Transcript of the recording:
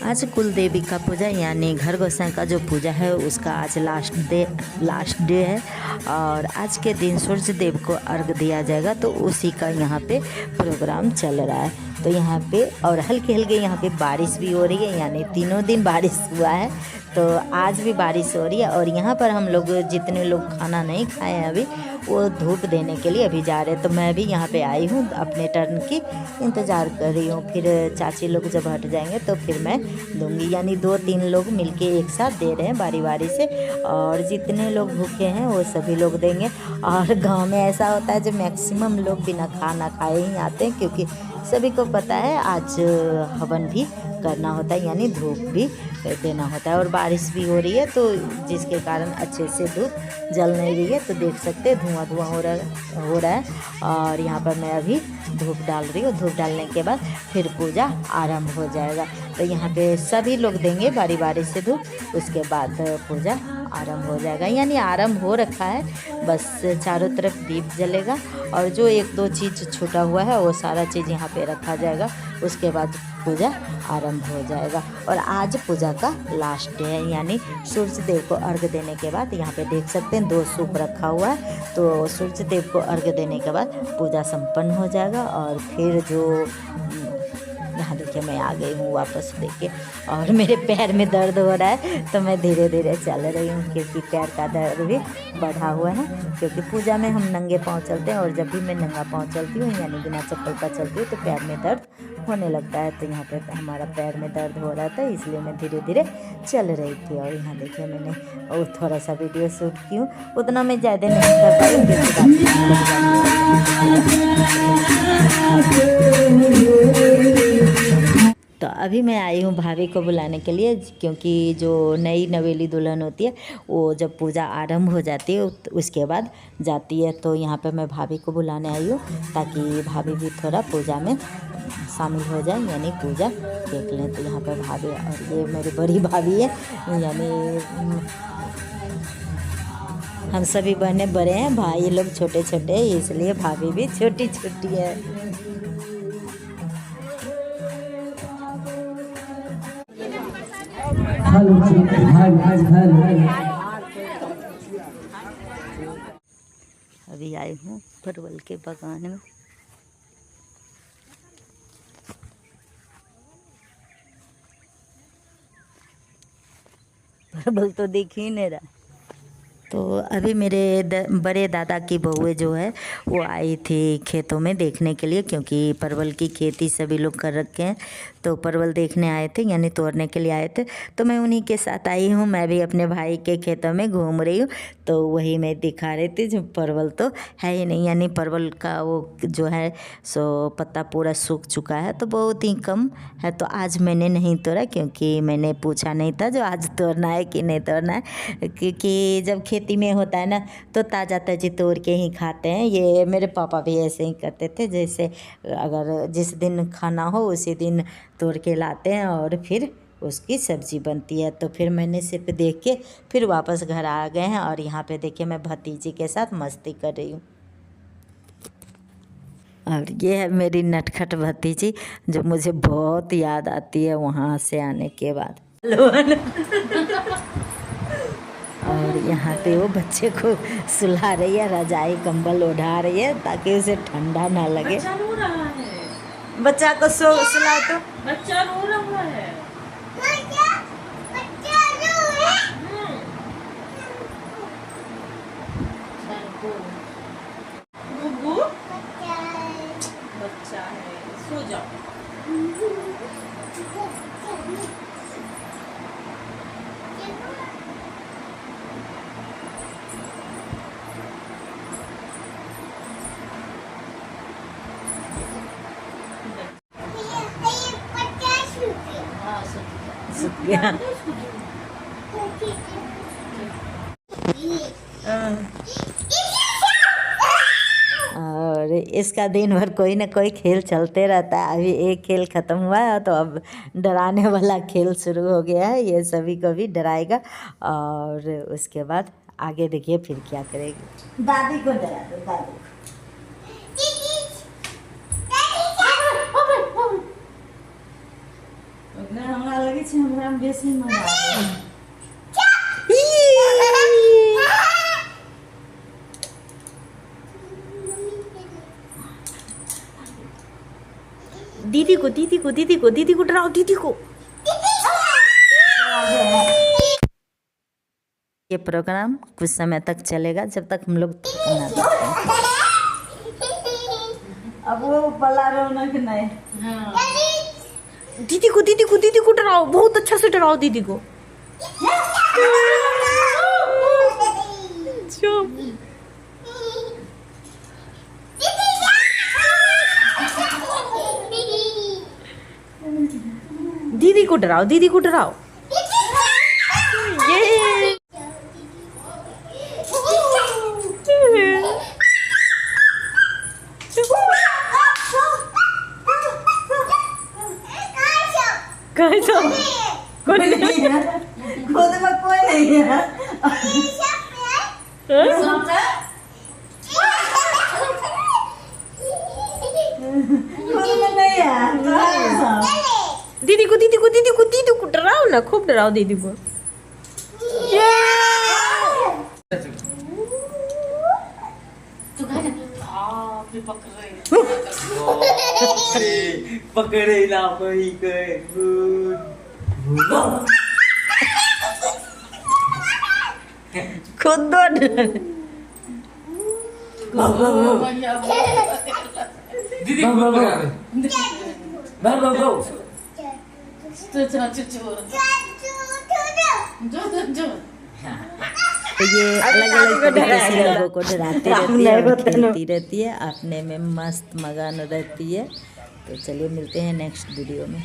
आज कुल देवी का पूजा यानी घर गोसाई का जो पूजा है उसका आज लास्ट डे है और आज के दिन सूर्य देव को अर्घ दिया जाएगा, तो उसी का यहाँ पे प्रोग्राम चल रहा है। तो यहाँ पे और हल्के हल्के यहाँ पे बारिश भी हो रही है, यानी तीनों दिन बारिश हुआ है, तो आज भी बारिश हो रही है। और यहाँ पर हम लोग जितने लोग खाना नहीं खाए हैं अभी, वो धूप देने के लिए अभी जा रहे हैं। तो मैं भी यहाँ पे आई हूँ, अपने टर्न की इंतज़ार कर रही हूँ। फिर चाची लोग जब हट जाएंगे तो फिर मैं दूंगी, यानी 2-3 लोग मिलके एक साथ दे रहे हैं बारी बारी से, और जितने लोग भूखे हैं वो सभी लोग देंगे। और गांव में ऐसा होता है जो मैक्सिमम लोग बिना खाना खाए ही आते हैं, क्योंकि सभी को पता है आज हवन भी करना होता है, यानी धूप भी देना होता है। और बारिश भी हो रही है, तो जिसके कारण अच्छे से धूप जल नहीं रही है, तो देख सकते हैं धुआं धुआं हो रहा है। और यहाँ पर मैं अभी धूप डाल रही हूँ। धूप डालने के बाद फिर पूजा आरंभ हो जाएगा। तो यहाँ पे सभी लोग देंगे बारी बारी से धूप, उसके बाद पूजा आरंभ हो जाएगा, यानी आरंभ हो रखा है। बस चारों तरफ दीप जलेगा और जो 1-2 चीज़ छूटा हुआ है वो सारा चीज़ यहाँ पे रखा जाएगा, उसके बाद पूजा आरंभ हो जाएगा। और आज पूजा का लास्ट डे है, यानी सूर्य देव को अर्घ देने के बाद यहाँ पे देख सकते हैं 2 सूप रखा हुआ है। तो सूर्य देव को अर्घ देने के बाद पूजा संपन्न हो जाएगा। और फिर जो यहाँ देखिए मैं आ गई हूँ वापस देखिए, और मेरे पैर में दर्द हो रहा है, तो मैं धीरे धीरे चल रही हूँ, क्योंकि पैर का दर्द भी बढ़ा हुआ है। क्योंकि पूजा में हम नंगे पाँव चलते हैं, और जब भी मैं नंगा पाँव चलती हूँ यानी बिना चप्पल का चलती हूँ, तो पैर में दर्द होने लगता है। तो यहाँ पे हमारा पैर में दर्द हो रहा था, इसलिए मैं धीरे धीरे चल रही थी। और यहाँ देखिए मैंने और थोड़ा सा वीडियो शूट की हूँ, उतना मैं ज़्यादा नहीं कर पाई। तो अभी मैं आई हूँ भाभी को बुलाने के लिए, क्योंकि जो नई नवेली दुल्हन होती है वो जब पूजा आरंभ हो जाती है उसके बाद जाती है। तो यहाँ पे मैं भाभी को बुलाने आई हूँ, ताकि भाभी भी थोड़ा पूजा में शामिल हो जाए, यानी पूजा देख लें। तो यहाँ पे भाभी, और ये मेरी बड़ी भाभी है, यानी हम सभी बहनें बड़े हैं, भाई लोग छोटे छोटे हैं, इसलिए भाभी भी छोटी छोटी है। अभी आई हूँ परवल के बागान में। परवल तो दिख ही नहीं रहा। तो अभी मेरे बड़े दादा की बहुएं जो है वो आई थी खेतों में देखने के लिए, क्योंकि परवल की खेती सभी लोग कर रखे हैं, तो परवल देखने आए थे, यानी तोड़ने के लिए आए थे। तो मैं उन्हीं के साथ आई हूँ। मैं भी अपने भाई के खेतों में घूम रही हूँ, तो वही मैं दिखा रही थी। जो परवल तो है ही नहीं, यानी परवल का वो जो है सो पत्ता पूरा सूख चुका है, तो बहुत ही कम है। तो आज मैंने नहीं तोड़ा, क्योंकि मैंने पूछा नहीं था जो आज तोड़ना है कि नहीं तोड़ना है, क्योंकि जब खेती में होता है ना तो ताज़ा ताज़ी तोड़ के ही खाते हैं। ये मेरे पापा भी ऐसे ही करते थे, जैसे अगर जिस दिन खाना हो उसी दिन तोड़ के लाते हैं और फिर उसकी सब्ज़ी बनती है। तो फिर मैंने सिर्फ देख के फिर वापस घर आ गए हैं। और यहाँ पे देखिए मैं भतीजी के साथ मस्ती कर रही हूँ। और ये है मेरी नटखट भतीजी, जो मुझे बहुत याद आती है वहाँ से आने के बाद। और यहाँ पे वो बच्चे को सुला रही है, रजाई कंबल ओढ़ा रही है, ताकि उसे ठंडा ना लगे। बच्चा रो रहा है। बच्चा को सुलाओ तो। बच्चा रो रहा है। गुगु बच्चा है, सो जाओ। और इसका दिन भर कोई ना कोई खेल चलते रहता है। अभी एक खेल ख़त्म हुआ है, तो अब डराने वाला खेल शुरू हो गया है। ये सभी को भी डराएगा, और उसके बाद आगे देखिए फिर क्या करेगी। दादी को डरा दो, दादी। नहीं हमरा लगे छै हमरा में बेसी मजा आवे। दीदी को दीदी को दीदी को दीदी को डराओ, दीदी को। ये प्रोग्राम कुछ समय तक चलेगा, जब तक हम लोग ना देखते हैं। अब वो पला रौनक नहीं। दीदी को दीदी को दीदी को डराओ, बहुत अच्छा से डराओ दीदी को। चुप। दीदी को डराओ, दीदी को डराओ। ये कैसा कोई नहीं है, खुद में कोई नहीं है। खुद में नहीं है। दीदी को दीदी को दीदी को दीदी को डराओ ना, खूब डराओ दीदी को। पकड़े ना कोई खुद दो दीदी तो ये अलग अलग तरीके से लोगों को डराती रहती है और खेलती रहती है, अपने में मस्त मगन रहती है। तो चलिए मिलते हैं नेक्स्ट वीडियो में।